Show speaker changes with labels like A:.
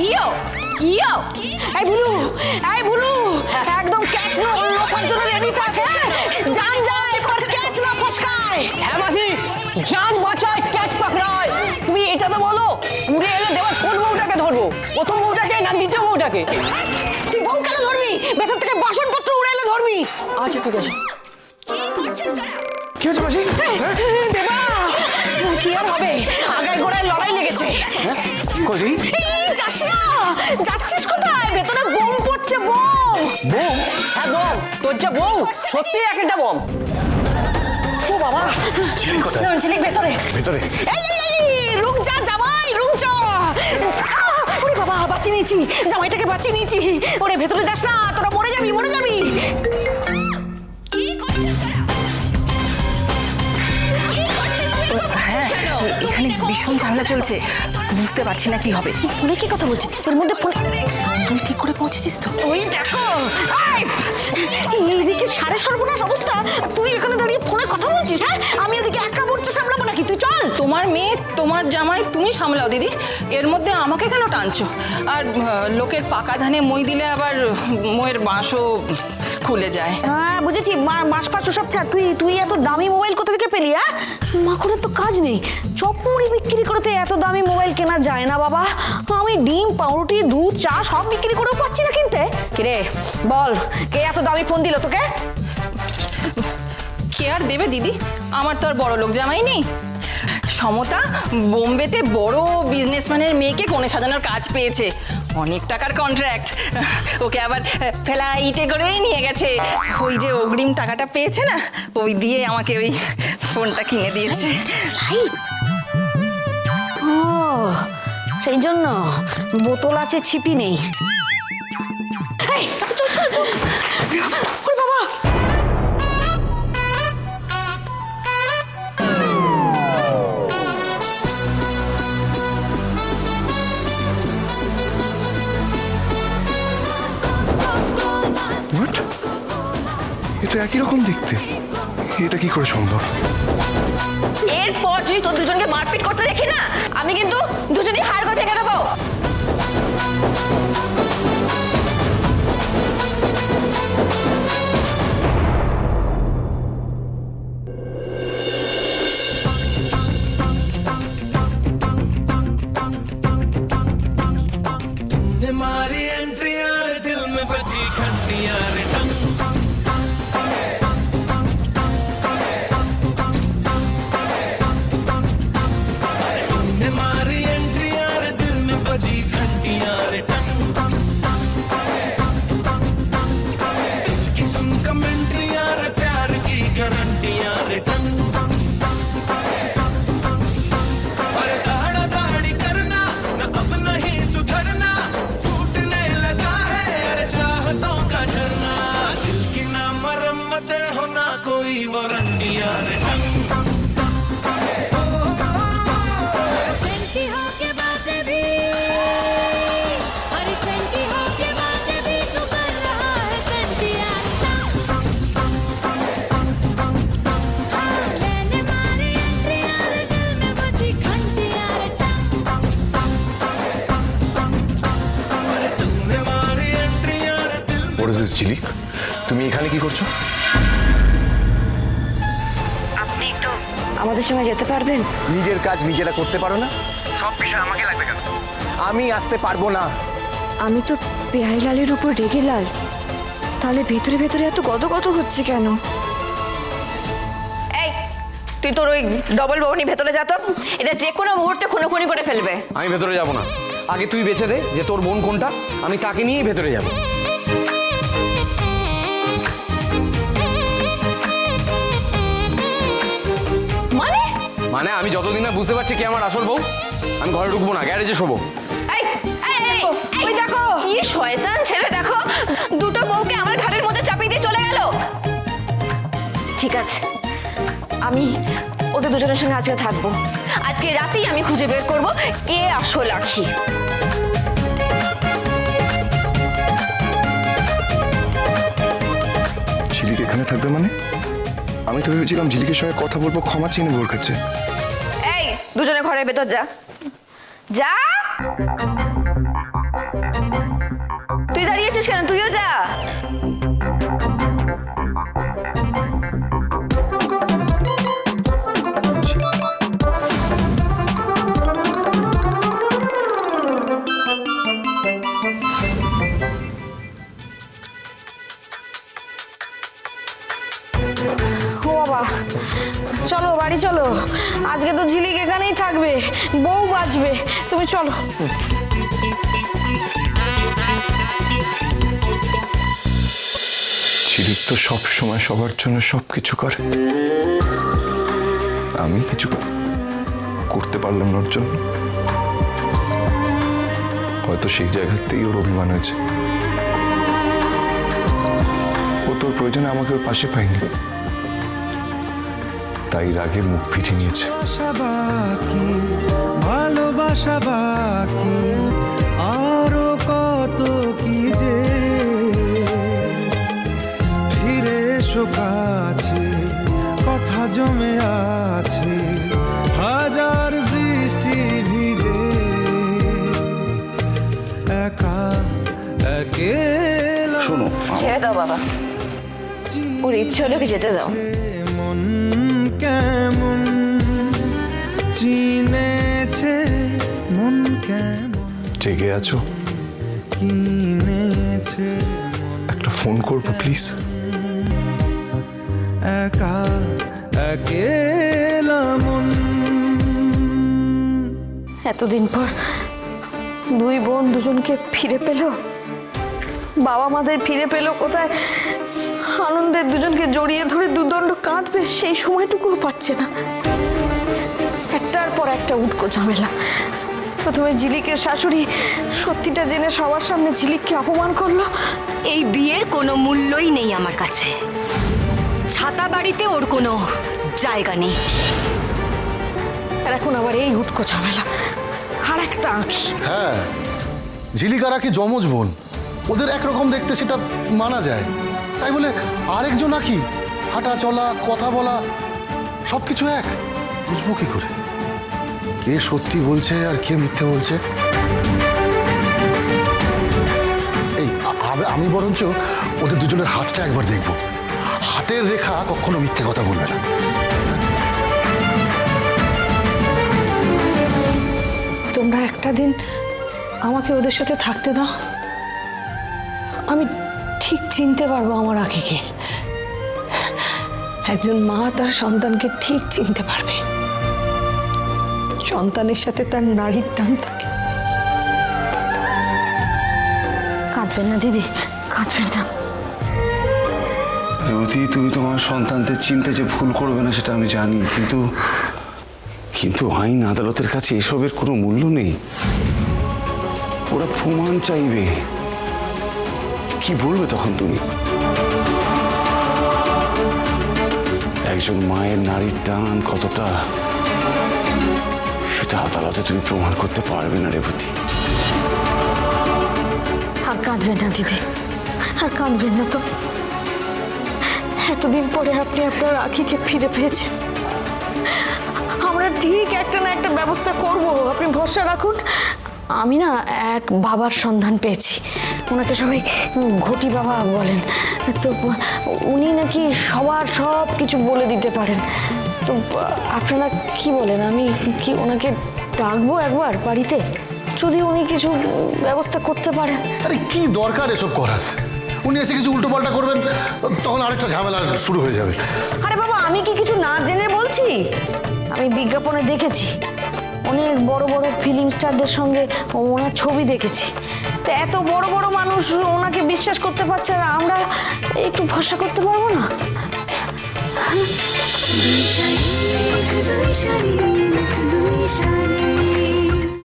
A: ইয়ো ইয়ো
B: এই বুলু একদম ক্যাচ না লোকার জন্য রেডি থাক। জান যায় पर ক্যাচ না ফসকায়।
A: হ্যাঁ মাসি, জান বাঁচায় ক্যাচ পাকড়ায়। তুমি এটা তো বলো, উড়ে এলে দেওয়ার কোন বউটাকে ধরবো? প্রথম বউটাকে না দ্বিতীয় বউটাকে?
B: তুই বউ কেন ধরবি? ভেতর থেকে বাসনপত্র উড়ে এলে ধরবি।
A: আচ্ছা ঠিক আছে।
C: কি হচ্ছে মাসি?
B: দেবা কি আর হবে, আগায় গোড়ায় লড়াই লেগেছে।
C: কই
B: যাস না, যাচ্ছিস কোথায়? ভেতরে বোম পড়ছে, বোম।
A: বউ? হ্যাঁ বউ, তোর যা বউ সত্যিই একটা বম।
B: ও বাবা,
C: ঝিলিক কোথায়?
B: ঝিলিক ভেতরে।
C: ভেতরে?
B: এই রুক যা জামাই, রুক যা। ওরে বাবা, বাঁচিয়ে নিয়েছি, জামাইটাকে বাঁচিয়ে নিয়েছি। ওরে ভেতরে যাস না, তোরা মরে যাবি, মরে যাবি।
D: হ্যাঁ, এখানে ভীষণ ঝামেলা চলছে, বুঝতে পারছি না কি হবে।
B: ফোনে কি কথা বলছি? এর মধ্যে ফোন।
D: তুই ঠিক করে পৌঁছেছিস তো?
B: ওই দেখো, এইদিকে সাড়ে সর্বনাশ অবস্থা, তুই এখানে দাঁড়িয়ে ফোনে কথা বলছিস? হ্যাঁ, আমি ওদিকে একা মোর্চা সামলাবো নাকি? তুই চল।
D: তোমার মেয়ে, তোমার জামাই, তুমি সামলাও দিদি, এর মধ্যে আমাকে কেন টানছো? আর লোকের পাকা ধানে মই দিলে আবার ময়ের বাঁশও খুলে যায়।
B: হ্যাঁ বুঝেছি, মাস পাঁচ সব ছাড়। তুই এত দামি মোবাইল কোথা থেকে পেলি? হ্যাঁ, মাখনের তো কাজ নেই, চপ মুড়ি বিক্রি করতে এত দামি মোবাইল কেনা যায় না বাবা। আমি ডিম, পাউরুটি, দুধ, চা সব বিক্রি করেও পাচ্ছি না কিনতে। কিরে বল, কে এত দামি ফোন দিল তোকে?
D: কে আর দেবে দিদি, আমার তো আর বড় লোক জামাই নেই। সমতা বোম্বেতে বড় বিজনেসম্যানের মেয়েকে কোণে সাজানোর কাজ পেয়েছে, অনেক টাকার কন্ট্রাক্ট। ওকে আবার ফ্লাইটে করেই নিয়ে গেছে। ওই যে অগ্রিম টাকাটা পেয়েছে না, ওই দিয়ে আমাকে ওই ফোনটা কিনে দিয়েছে।
B: ও সেই জন্য বোতল আছে, ছিপি নেই। এই, চল, চল, চল। ওরে বাবা,
C: হোয়াট? এটা একই রকম দেখতে, এটা কি করে সম্ভব?
A: এরপর যদি তোর দুজনকে মারপিট করতে দেখি না, আমি কিন্তু দুজনেই হাড় করে ভেঙে দেবো।
E: मारी एंट्री यार दिल में बजी घंटी यार टंग तुमने मारी एंट्री यार दिल में बजी घंटी यार टंग दिल की सुन कमेंट्री यार प्यार की गारंटी यार टंग अरे दाड़ा दाड़ी करना न अब नहीं सुधरना होना कोई वारंटी यार
F: सेंटी हो के बातें भी, अरे सेंटी हो के बातें भी तू कर रहा है सेंटी यार। मैंने मारी एंट्री यार दिल में बजी घंटी यार।
E: अरे तुमने मारी एंट्री यार दिल में।
C: What is this, ঝিলিক? তুমি এখানে কি করছো?
B: আপনি তো আমাদের সঙ্গে যেতে পারবেন?
C: নিজের কাজ নিজেরা করতে পারো না? সব বিষয় আমাকে লাগবে কেন? আমি আসতে পারবো না।
G: আমি তো পেয়ারিলালের উপর রেগে লাল, তাহলে ভেতরে ভেতরে এত গদগদ হচ্ছে কেন?
A: এই, তুই তোর ওই ডবল বউনি ভেতরে যা তো, এটা যে কোনো মুহূর্তে খুনোখুনি করে ফেলবে।
H: আমি ভেতরে যাব না, আগে তুই বেছে দে যে তোর বোন কোনটা, আমি তাকে নিয়েই ভেতরে যাব। মানে আমি যতদিন না বুঝতে পারছি কে আমার আসল বউ, আমি ঘরে ঢুকবো না, গ্যারেজে শোবো।
A: এই, এই, এই, ওই দেখো কি শয়তান ছেলে, দেখো দুটো বউকে আমার ঘাড়ের মধ্যে চাপিয়ে দিয়ে চলে গেল। ঠিক আছে, আমি ওদের দুজনের সঙ্গে আজকে থাকবো। আজকে রাতেই আমি খুঁজে বের করব কে আসল আখি।
C: ঝিলিক এখানে থাকবে মানে? আমি তো ভেবেছিলাম ঝিলিকের সঙ্গে কথা বলবো, ক্ষমা চেয়ে নেবো ওর কাছে।
A: এই দুজনে ঘরের ভেতর যা যা।
B: আজকে তো ঝিলিক এখানেই থাকবে, বউ বাজবে, তুমি চলো।
C: ঝিলিক তো সব সময় সবার জন্য সবকিছু করে, আমি কিছু করতে পারলাম না ওর জন্য। হয়তো সেই জায়গাতেই ওর অভিমান হয়েছে। ও তোর প্রয়োজনে আমাকে ওর পাশে পাইনি, তাই রাগে মুখ ফিরিয়ে নিয়েছে।
E: বাকি ভালোবাসা বাকি আরো কত কি যে ফিরে এসো কাছে, কথা জমে আছে হাজার বৃষ্টি ভিজে একা একেলা
H: শোনো
A: ছেড়ে দাও বাবা, ওর ইচ্ছে হলো কি যেতে দাও।
E: মন কেমন চিনেছে, মন কেমন
C: জেগে আছো?
E: কিনেছে,
C: একটা ফোন করবো প্লিজ?
E: একা একেলা মন।
B: এতদিন পর দুই বোন দুজনকে ফিরে পেল, বাবা মাদের ফিরে পেল, কোথায় আনন্দের দুজনকে জড়িয়ে ধরে দুদণ্ড কাঁদবে সেই সময়টুকুও পাচ্ছে না। একটার পর একটা উটকো ঝামেলা। প্রথমে ঝিলিকের শাশুড়ি সত্যিটা জেনে সবার সামনে ঝিলিককে অপমান করলো।
I: এই বিয়ের কোনো মূল্যই নেই আমার কাছে, ছাতা বাড়িতে ওর কোনো জায়গা নেই।
B: আর এখন আবার এই উটকো ঝামেলা, আর একটা আঁখি।
J: হ্যাঁ, ঝিলিকারা কি যমজ বোন, ওদের একরকম দেখতে সেটা মানা যায়, তাই বলে আরেকজন আঁখি, হাঁটা চলা কথা বলা সব কিছু এক, বুঝবো কি করে কে সত্যি বলছে আর কে মিথ্যে বলছে? এই আমি বরঞ্চ ওদের দুজনের হাতটা একবার দেখবো, হাতের রেখা কখনো মিথ্যে কথা বলবে না।
B: তোমরা একটা দিন আমাকে ওদের সাথে থাকতে দাও, আমি ঠিক চিনতে পারবো আমার আঁখিকে। একজন মা তার সন্তানকে ঠিক চিনতে পারবে, সন্তানের সাথে তার নারীর টান থাকে। কাঁদবেন না দিদি, কাঁদবেন না।
H: রেবতী, তুমি তোমার সন্তানদের চিনতে যে ভুল করবে না সেটা আমি জানি, কিন্তু আইন আদালতের কাছে এসবের কোনো মূল্য নেই। ওরা প্রমাণ চাইবে, কি বলবে তখন তুমি? একজন মায়ের নারীর টান কতটা সেটা আদালতে তুমি প্রমাণ করতে পারবে না রেবতী।
B: আর কাঁদবেন না দিদি, আর কাঁদবেন না তো। এতদিন পরে আপনি আপনার আঁখিকে ফিরে পেয়েছেন, আমরা ঠিক একটা না একটা ব্যবস্থা করব, আপনি ভরসা রাখুন। আমি না এক বাবার সন্ধান পেয়েছি, ওনাকে সবাই ঘটি বাবা বলেন, তো উনি নাকি সবার সব কিছু বলে দিতে পারেন। তো আপনারা কি বলেন, আমি কি ওনাকে ডাকবো একবার বাড়িতে, যদি উনি কিছু ব্যবস্থা করতে পারেন?
J: আরে কি দরকার এসব করার, উনি এসে কিছু উল্টোপাল্টা করবেন, তখন আরেকটা ঝামেলা শুরু হয়ে যাবে।
B: আরে বাবা, আমি কি কিছু না জেনে বলছি? আমি বিজ্ঞাপনে দেখেছি, অনেক বড় বড় ফিল্ম স্টারদের সঙ্গে ওনার ছবি দেখেছি। তো এত বড় বড় মানুষ ওনাকে বিশ্বাস করতে পারছে, আর আমরা একটু ভরসা করতে পারবো না?
F: দুই শালিক দুই শালিক দুই শালিক